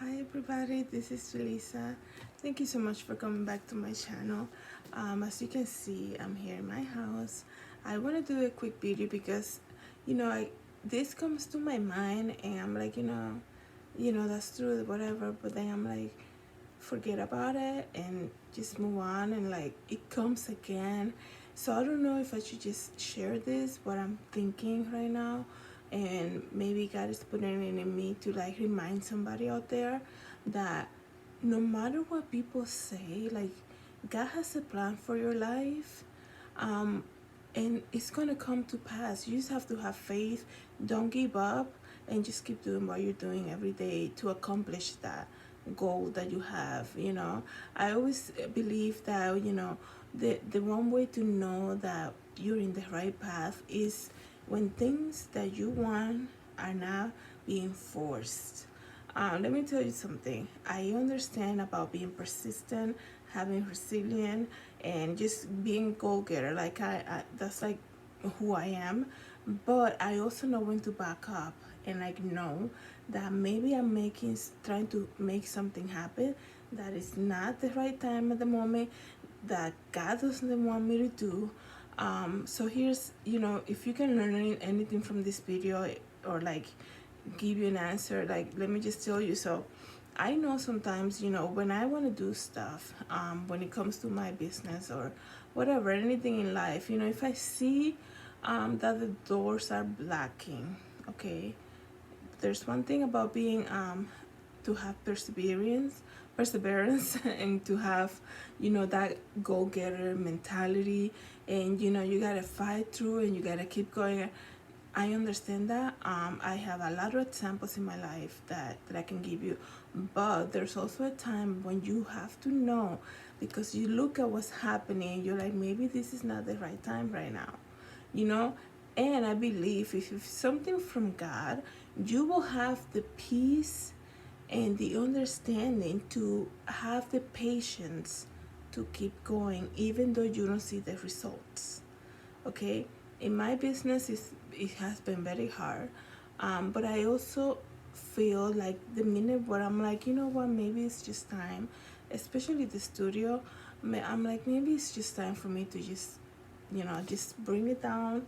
Hi everybody, this is Julissa. Thank you so much for coming back to my channel. As you can see, I'm here in my house. I want to do a quick video because, this comes to my mind and I'm like, that's true, whatever. But then I'm like, forget about it and just move on, and like it comes again. So I don't know if I should just share this, what I'm thinking right now, and maybe God is putting it in me to like remind somebody out there that no matter what people say, like God has a plan for your life. um and it's gonna come to pass. You just have to have faith, don't give up, and just keep doing what you're doing every day to accomplish that goal that you have. I always believe that the one way to know that you're in the right path is when things that you want are not being forced. Let me tell you something. I understand about being persistent, having resilience, and just being a go-getter. Like I that's like who I am. But I also know when to back up and like know that maybe I'm trying to make something happen that is not the right time at the moment, that God doesn't want me to do. So here's, if you can learn anything from this video, or like give you an answer, like let me just tell you. So I know sometimes, when I want to do stuff, when it comes to my business or whatever, anything in life, if I see that the doors are blocking, okay, there's one thing about being to have perseverance and to have that go-getter mentality, and you gotta fight through and you gotta keep going. I understand that. I have a lot of examples in my life that I can give you, but there's also a time when you have to know, because you look at what's happening, you're like, maybe this is not the right time right now, you know. And I believe if something from God, you will have the peace and the understanding to have the patience to keep going even though you don't see the results. Okay, in my business it has been very hard, but I also feel like the minute where I'm like, you know what, maybe it's just time, especially the studio. I'm like, maybe it's just time for me to just bring it down,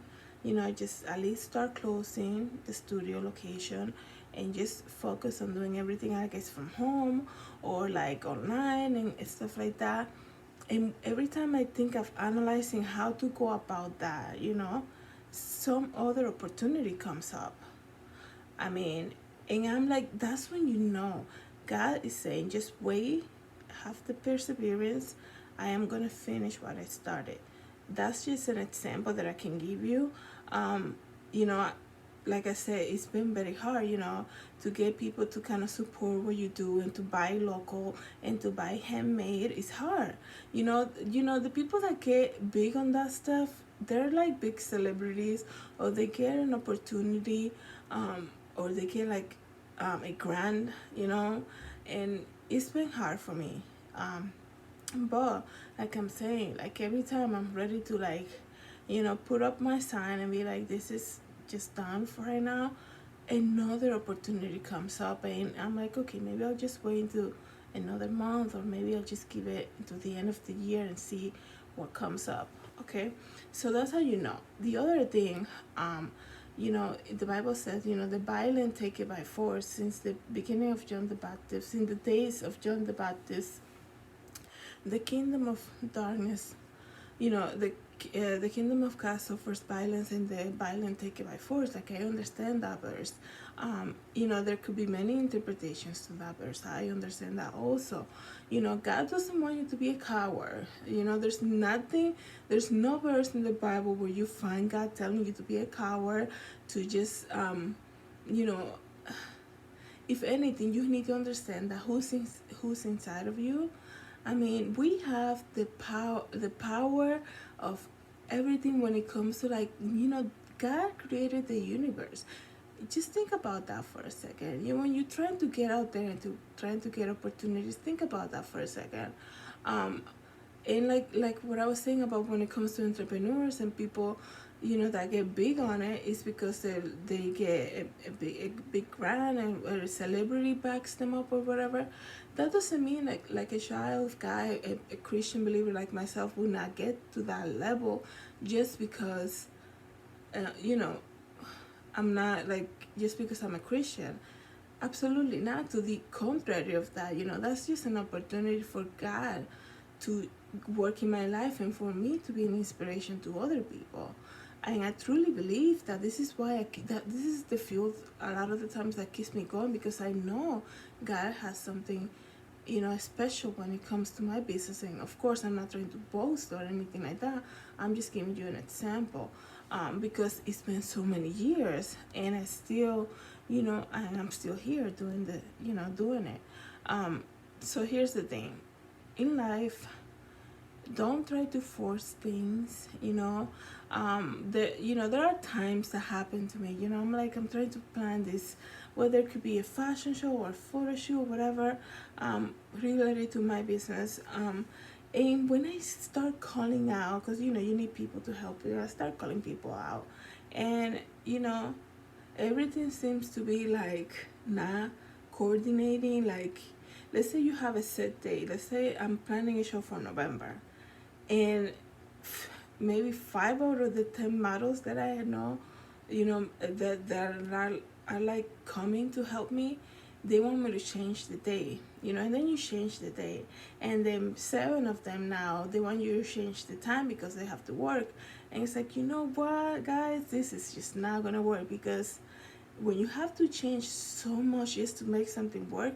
just at least start closing the studio location and just focus on doing everything, I guess, from home or like online and stuff like that. And every time I think of analyzing how to go about that, some other opportunity comes up. I mean, and I'm like, that's when God is saying, just wait, have the perseverance. I am going to finish what I started. That's just an example that I can give you. You know, like I said, it's been very hard, to get people to kind of support what you do and to buy local and to buy handmade. It's hard. The people that get big on that stuff, they're like big celebrities, or they get an opportunity, or they get like a grant, and it's been hard for me. But like I'm saying, like every time I'm ready to like, put up my sign and be like, this is just done for right now, another opportunity comes up, and I'm like, okay, maybe I'll just wait until another month, or maybe I'll just give it to the end of the year and see what comes up. Okay, so that's how you know. The other thing, the Bible says, the violent take it by force. Since the beginning of John the Baptist, in the days of John the Baptist, the kingdom of darkness, the kingdom of God suffers violence, and the violent take it by force. Like, I understand that verse. There could be many interpretations to that verse. I understand that also. God doesn't want you to be a coward. There's no verse in the Bible where you find God telling you to be a coward, to just, if anything, you need to understand that who's inside of you. I mean, we have the power of everything when it comes to, like, God created the universe. Just think about that for a second. When you're trying to get out there and trying to get opportunities, think about that for a second. Um, and like what I was saying about when it comes to entrepreneurs and people, that get big on it is because they get a big grant, and or a celebrity backs them up or whatever. That doesn't mean like a child guy, a Christian believer like myself will not get to that level just because you know I'm not like, just because I'm a Christian. Absolutely not. To the contrary of that, that's just an opportunity for God to work in my life and for me to be an inspiration to other people. And I truly believe that this is why that this is the fuel a lot of the times that keeps me going, because I know God has something special when it comes to my business. And of course, I'm not trying to boast or anything like that. I'm just giving you an example, because it's been so many years, and I still, I'm still here doing doing it. So here's the thing, in life, don't try to force things. There are times that happen to me. I'm trying to plan this, whether it could be a fashion show or a photo shoot or whatever, related to my business. And when I start calling out, because you need people to help you, I start calling people out, and everything seems to be like not coordinating. Like, let's say you have a set date. Let's say I'm planning a show for November, and maybe 5 out of the 10 models that I know, that are like coming to help me, they want me to change the day, and then you change the day, and then 7 of them now they want you to change the time because they have to work, and it's like, you know what, guys, this is just not gonna work, because when you have to change so much just to make something work,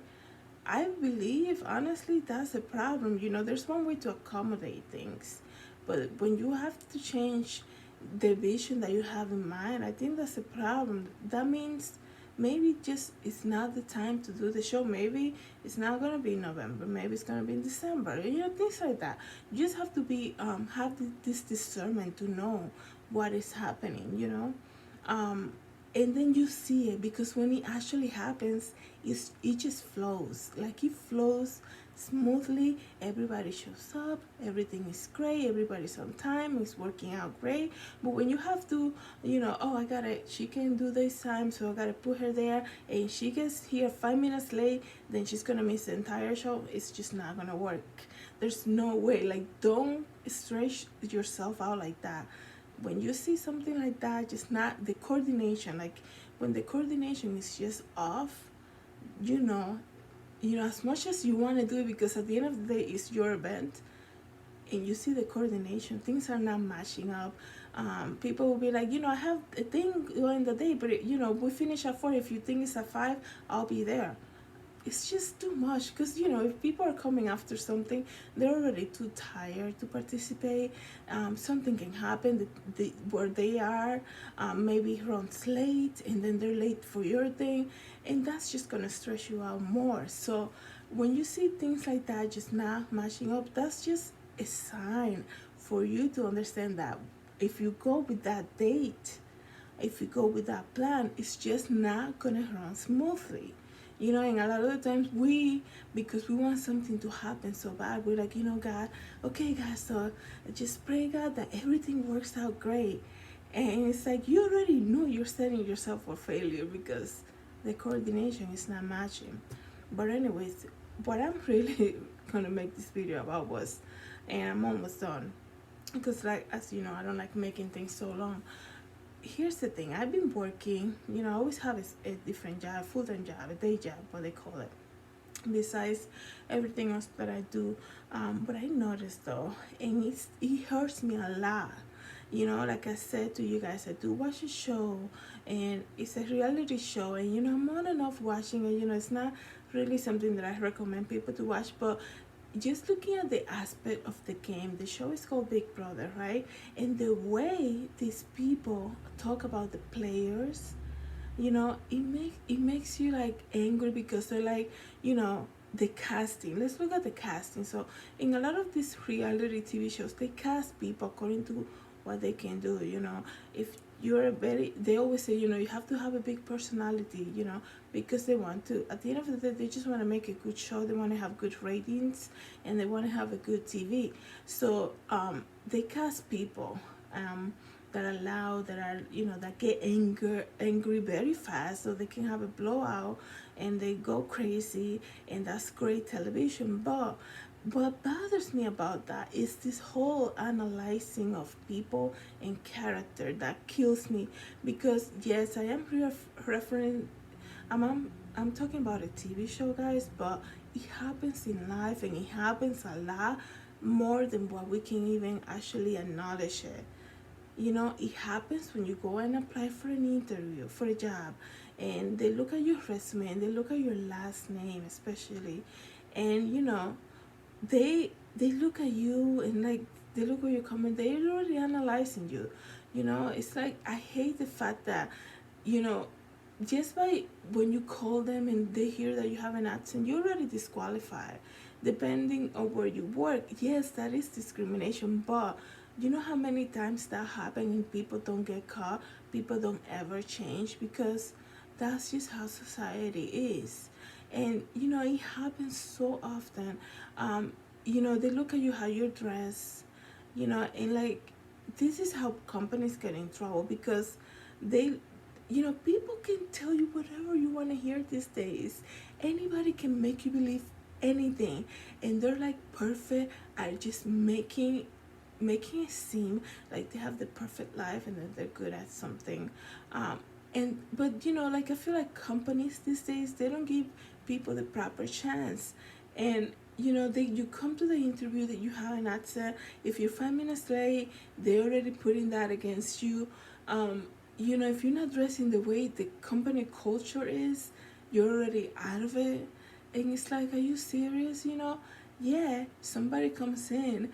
I believe, honestly, that's a problem. There's one way to accommodate things, but when you have to change the vision that you have in mind, I think that's a problem. That means maybe just it's not the time to do the show. Maybe it's not gonna be in November. Maybe it's gonna be in December. Things like that. You just have to be have this discernment to know what is happening. And then you see it, because when it actually happens, it just flows. Like, it flows smoothly. Everybody shows up, everything is great, everybody's on time, it's working out great. But when you have to, oh, she can do this time, so I gotta put her there, and she gets here 5 minutes late, then she's gonna miss the entire show. It's just not gonna work. There's no way. Like, don't stretch yourself out like that. When you see something like that, just not the coordination. Like, when the coordination is just off, as much as you want to do it, because at the end of the day it's your event, and you see the coordination, things are not matching up. People will be like, I have a thing during the day, but we finish at 4. If you think it's at 5, I'll be there. It's just too much, because if people are coming after something, they're already too tired to participate. Something can happen where they are, maybe runs late, and then they're late for your thing, and that's just gonna stress you out more. So when you see things like that just not matching up, that's just a sign for you to understand that if you go with that date, if you go with that plan, it's just not gonna run smoothly. And a lot of the times because we want something to happen so bad, we're like, God, okay, God, so just pray, God, that everything works out great. And it's like, you already know you're setting yourself for failure, because the coordination is not matching. But anyways, what I'm really going to make this video about was, and I'm almost done, because like, as you know, I don't like making things so long. Here's the thing, I've been working, I always have a different job, full-time job, a day job, what they call it, besides everything else that I do. But I noticed though, and it hurts me a lot. Like I said to you guys, I do watch a show, and it's a reality show, and I'm on and off watching it. It's not really something that I recommend people to watch, but just looking at the aspect of the game, the show is called Big Brother, right? And the way these people talk about the players, it makes you like angry, because they're like, the casting. Let's look at the casting. So in a lot of these reality TV shows, they cast people according to what they can do. If they always say, you have to have a big personality, because they want to, at the end of the day, they just want to make a good show, they want to have good ratings, and they want to have a good TV. So they cast people, that are loud, that are, that get angry very fast, so they can have a blowout and they go crazy, and that's great television. But what bothers me about that is this whole analyzing of people and character that kills me, because yes, I am referring, I'm talking about a TV show, guys, but it happens in life, and it happens a lot more than what we can even actually acknowledge it. It happens when you go and apply for an interview for a job, and they look at your resume, and they look at your last name especially, and they look at you, and like they look at your comment, they're already analyzing you. It's like, I hate the fact that, you know just by when you call them and they hear that you have an accent, you're already disqualified. Depending on where you work, yes, that is discrimination, but you know how many times that happens and people don't get caught, people don't ever change, because that's just how society is. And it happens so often. They look at you, how you're dressed, and like, this is how companies get in trouble, because they people can tell you whatever you want to hear these days. Anybody can make you believe anything, and they're like perfect at just making it seem like they have the perfect life, and that they're good at something. And but like, I feel like companies these days, they don't give people the proper chance. And you come to the interview that you have an accent. If you're 5 minutes late, they're already putting that against you. If you're not dressing the way the company culture is, you're already out of it. And it's like, are you serious? Yeah, somebody comes in,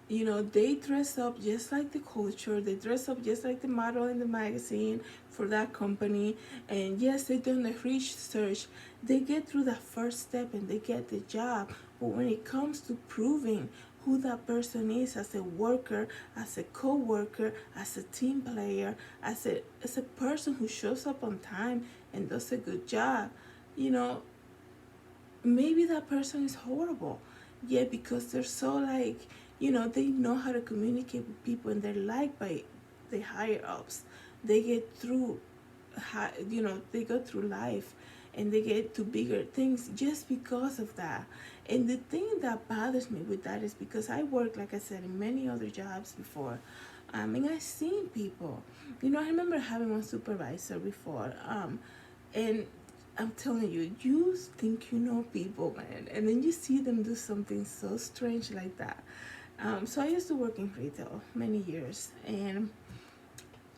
they dress up just like the culture, they dress up just like the model in the magazine for that company. And yes, they done the research, they get through that first step and they get the job. But when it comes to proving who that person is as a worker, as a co-worker, as a team player, as a person who shows up on time and does a good job, you know maybe that person is horrible. Yeah, because they're so like, they know how to communicate with people, and they're liked by the higher ups. They get through, they go through life, and they get to bigger things just because of that. And the thing that bothers me with that is because I work, like I said, in many other jobs before. And I've seen people. I remember having one supervisor before. And I'm telling you, you think you know people, man, and then you see them do something so strange like that. So I used to work in retail many years, and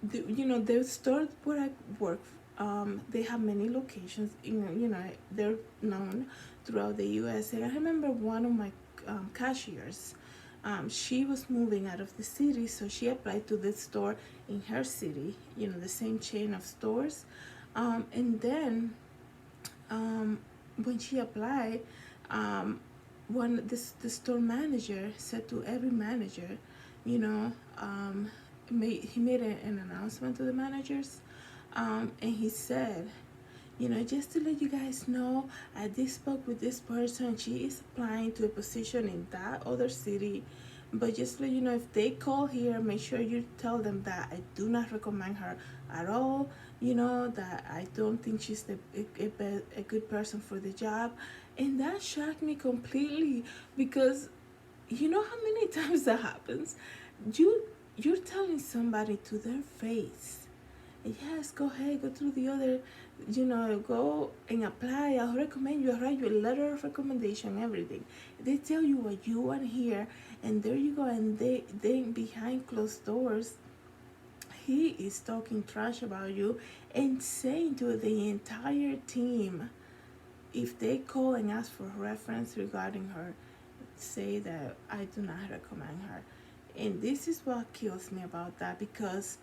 the store where I work, they have many locations. They're known throughout the U.S. And I remember one of my cashiers. She was moving out of the city, so she applied to the store in her city. The same chain of stores, and then when she applied, the store manager said to every manager, you know, he made an announcement to the managers, and he said, just to let you guys know, I did spoke with this person. She is applying to a position in that other city. But just to let you know, if they call here, make sure you tell them that I do not recommend her at all. That I don't think she's a good person for the job. And that shocked me completely, because you know how many times that happens? You're telling somebody to their face, yes, go ahead, go through the other, go and apply. I'll recommend you. I'll write you a letter of recommendation, everything. They tell you what you want to hear, and there you go. And they behind closed doors, he is talking trash about you and saying to the entire team, if they call and ask for reference regarding her, say that I do not recommend her. And this is what kills me about that, because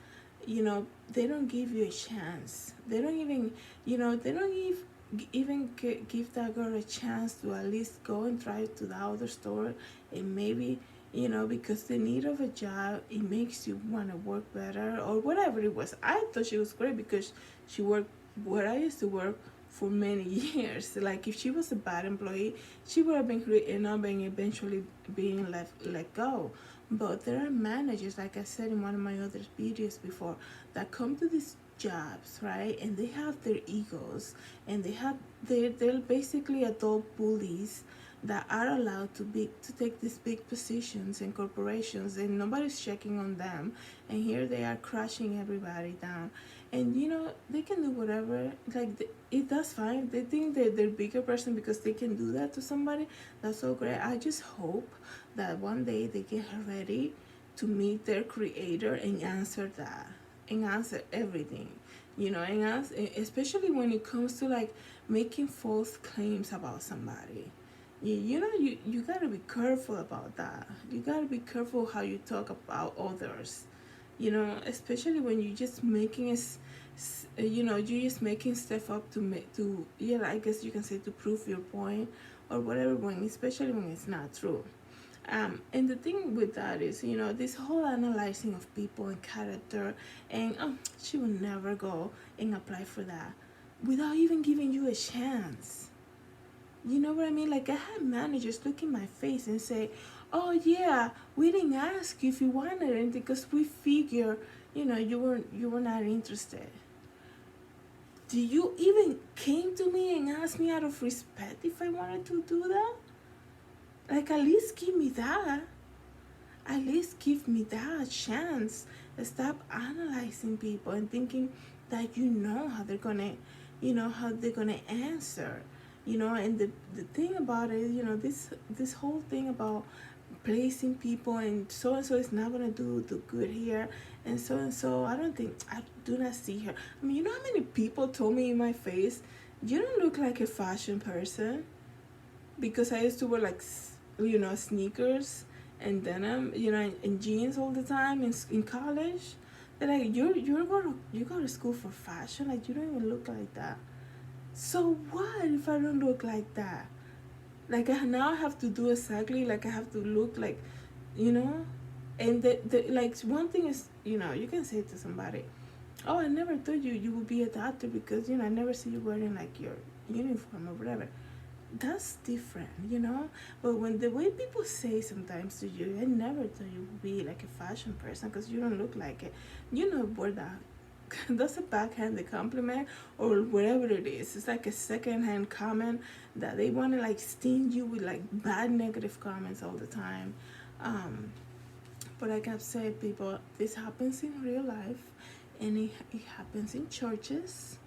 they don't give you a chance. They don't even give that girl a chance to at least go and try to the other store. And maybe because the need of a job, it makes you want to work better or whatever it was. I thought she was great because she worked where I used to work for many years. Like, if she was a bad employee, she would have been written up and eventually being let go. But there are managers, like I said in one of my other videos before, that come to these jobs, right? And they have their egos, and they're basically adult bullies that are allowed to take these big positions in corporations, and nobody's checking on them. And here they are crushing everybody down. And they can do whatever. Like that's fine. They think they're bigger person because they can do that to somebody. That's so great. I just hope that one day they get ready to meet their creator and answer that, and answer everything, and especially when it comes to like making false claims about somebody. You gotta be careful about that. You gotta be careful how you talk about others, especially when you're just making you're just making stuff up to make to yeah, I guess you can say, to prove your point or whatever, when especially when it's not true. And the thing with that is, this whole analyzing of people and character, and she will never go and apply for that without even giving you a chance. You know what I mean? Like, I had managers look in my face and say, "Oh yeah, we didn't ask you if you wanted it because we figure, you were not interested." Do you even came to me and asked me out of respect if I wanted to do that? Like, at least give me that. At least give me that chance. Stop analyzing people and thinking that how they're gonna, how they're gonna answer. And the thing about it, this whole thing about placing people, and so is not gonna do good here, and so I do not see her. I mean, you know how many people told me in my face, "You don't look like a fashion person," because I used to wear like sneakers and denim, and jeans all the time in college. They're like, you go to school for fashion, like you don't even look like that. So what if I don't look like that? Like, now I have to do exactly like I have to look like, you know. And like, one thing is, you can say to somebody, "Oh, I never thought you would be a doctor because I never see you wearing like your uniform or whatever." That's different, But when the way people say sometimes to you, "I never thought you would be like a fashion person because you don't look like it," where that that's a backhanded compliment, or whatever it is. It's like a secondhand comment that they want to like sting you with like bad negative comments all the time. But like I've said, people, this happens in real life, and it happens in churches.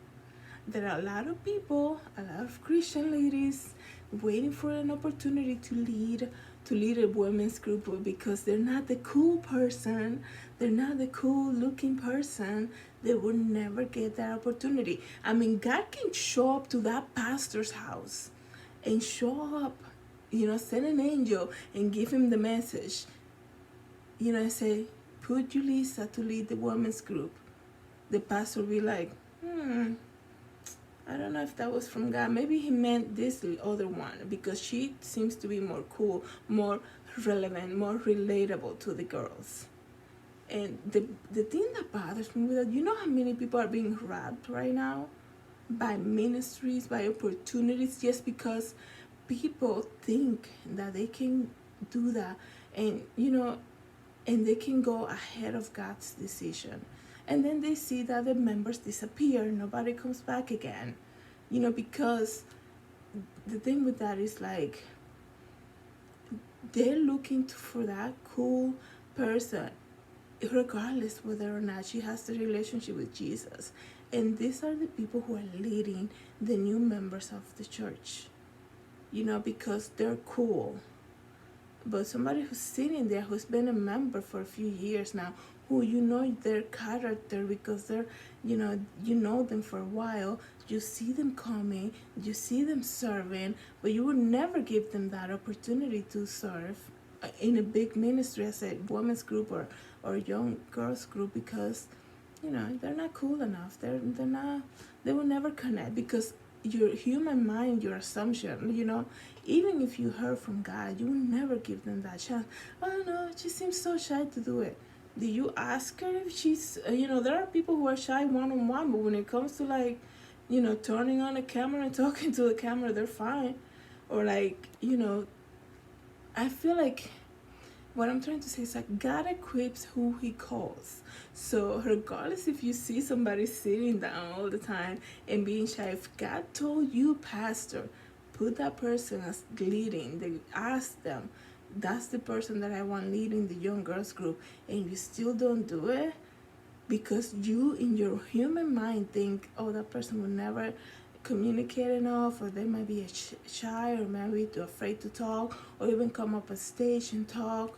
There are a lot of people, a lot of Christian ladies waiting for an opportunity to lead a women's group because they're not the cool person, they're not the cool looking person. They will never get that opportunity. I mean, God can show up to that pastor's house and show up, send an angel and give him the message, and say, "Put Julissa to lead the women's group." The pastor will be like, I don't know if that was from God. Maybe he meant this other one because she seems to be more cool, more relevant, more relatable to the girls. And the thing that bothers me with that, how many people are being robbed right now by ministries, by opportunities, just because people think that they can do that, and and they can go ahead of God's decision. And then they see that the members disappear, nobody comes back again, because the thing with that is like, they're looking for that cool person, regardless whether or not she has the relationship with Jesus. And these are the people who are leading the new members of the church, because they're cool. But somebody who's sitting there, who's been a member for a few years now, who their character because they're, you know them for a while, you see them coming, you see them serving, but you would never give them that opportunity to serve in a big ministry as a women's group or young girls group because, they're not cool enough. They're not, they will never connect because your human mind, your assumption, even if you heard from God, you will never give them that chance. "Oh no, she seems so shy to do it." Do you ask her if she's, there are people who are shy one-on-one, but when it comes to like, turning on a camera and talking to the camera, they're fine. Or like, I feel like what I'm trying to say is like God equips who He calls. So regardless if you see somebody sitting down all the time and being shy, if God told you, pastor, put that person as leading, they ask them, that's the person that I want leading the young girls group, and you still don't do it because you in your human mind think, oh, that person will never communicate enough, or they might be shy, or maybe too afraid to talk, or even come up on stage and talk.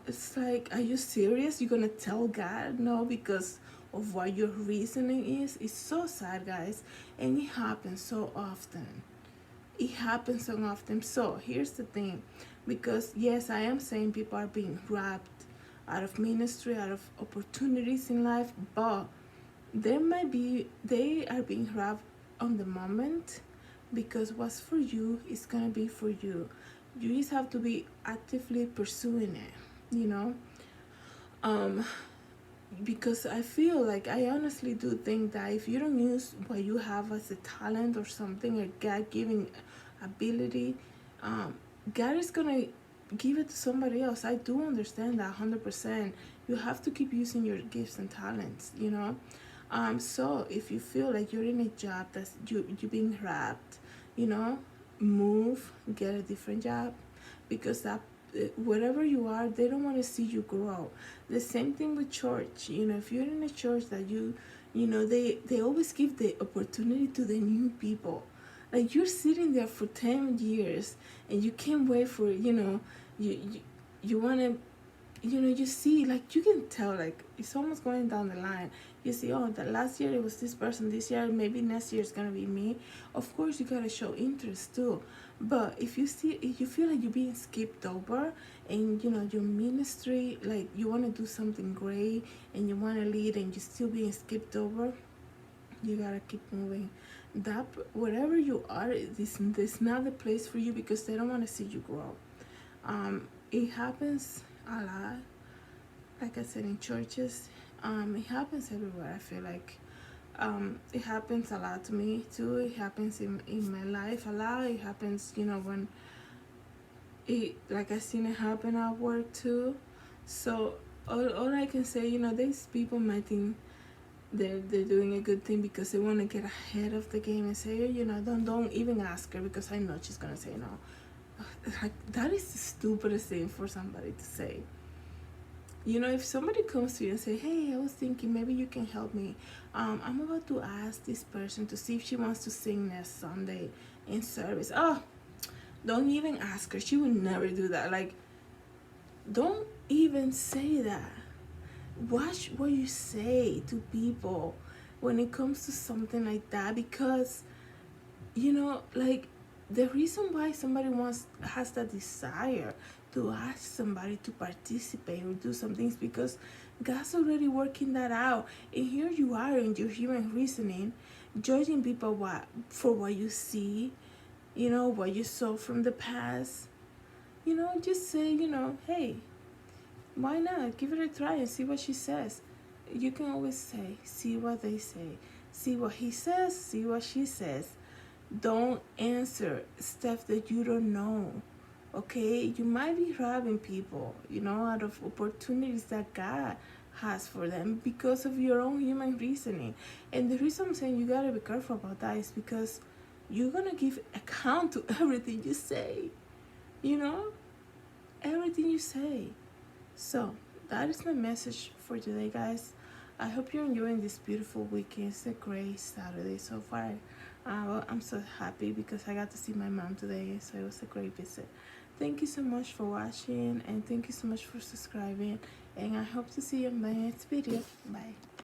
It's like, are you serious? You're gonna tell God no because of what your reasoning is? It's so sad, guys, and it happens so often. It happens so often. So here's the thing, because yes, I am saying people are being robbed out of ministry, out of opportunities in life, but they are being robbed on the moment, because what's for you is gonna be for you. You just have to be actively pursuing it, um because I feel like, I honestly do think that if you don't use what you have as a talent or something, a God-given ability, um God is gonna give it to somebody else. I do understand that 100%. You have to keep using your gifts and talents, so if you feel like you're in a job that's you're being wrapped, you know move, get a different job, because that wherever you are, they don't want to see you grow. The same thing with church. If you're in a church that they always give the opportunity to the new people. Like, you're sitting there for 10 years and you can't wait for, you want to, you see, like, you can tell, like, it's almost going down the line. You see, oh, the last year it was this person, this year maybe next year it's gonna be me. Of course, you gotta show interest too. But if you feel like you're being skipped over, and your ministry, like, you want to do something great and you want to lead, and you're still being skipped over, you gotta keep moving. That wherever you are, this not the place for you, because they don't want to see you grow. It happens a lot, like I said, in churches. It happens everywhere, I feel like. It happens a lot to me too. It happens in my life a lot. It happens, when like, I seen it happen at work too. So all I can say, these people might think they're doing a good thing because they want to get ahead of the game and say, oh, don't even ask her, because I know she's gonna say no. Like, that is the stupidest thing for somebody to say. If somebody comes to you and say, hey, I was thinking maybe you can help me. I'm about to ask this person to see if she wants to sing next Sunday in service. Oh, don't even ask her. She would never do that. Like, don't even say that. Watch what you say to people when it comes to something like that, because like, the reason why somebody has that desire to ask somebody to participate or do some things, because God's already working that out. And here you are in your human reasoning, judging people for what you see, what you saw from the past. Just say, hey, why not? Give it a try and see what she says. You can always say, see what they say. See what he says, see what she says. Don't answer stuff that you don't know. Okay? You might be robbing people, out of opportunities that God has for them because of your own human reasoning. And the reason I'm saying you gotta be careful about that is because you're gonna give account to everything you say. Everything you say. So that is my message for today, guys. I hope you're enjoying this beautiful weekend. It's a great Saturday so far. Well, I'm so happy because I got to see my mom today, so it was a great visit. Thank you so much for watching, and thank you so much for subscribing, and I hope to see you in my next video. Bye.